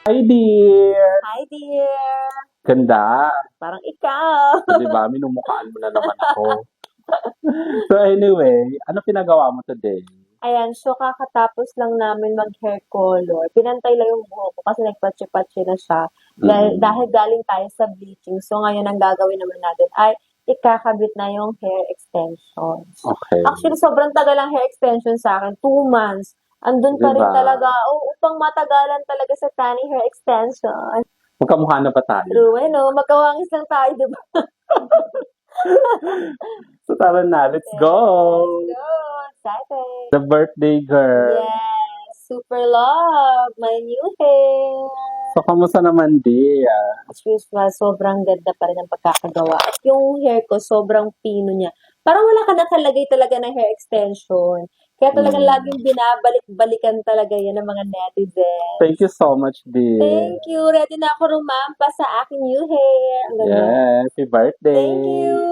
Hi, dear! Hi, dear! Ganda! Parang ikaw. So, di ba, minumukhaan mo na naman ako. So, anyway, ano pinagawa mo today? Ayan, so kakatapos lang namin mag-hair color. Pinantay lang yung buhok ko kasi nagpatsi-patsi na siya. Dahil Mm. galing tayo sa bleaching. So ngayon ang gagawin naman natin ay ikakabit na yung hair extensions. Okay. Actually, sobrang tagal ang hair extension sa akin. 2 months. Andun Di pa rin ba? talaga. Oh, upang matagalan talaga sa tani hair extension. Magkamukha na ba tayo? True, eh, no? Magkawangis lang tayo, di ba? So, tara na, let's Let's go! go! Excited! The birthday girl! Yes, super love my new hair. So, kamusta naman, dear? As usual, sobrang ganda pa rin ang pagkakagawa. At yung hair ko, sobrang pino niya. Parang wala ka nakalagay talaga na hair extension. Kaya talagang laging binabalik-balikan talaga yan ng mga netizens. Thank you so much, dear. Thank you. Ready na ako rumampa sa aking new hair. Ang ganda. Yeah, happy birthday! Thank you.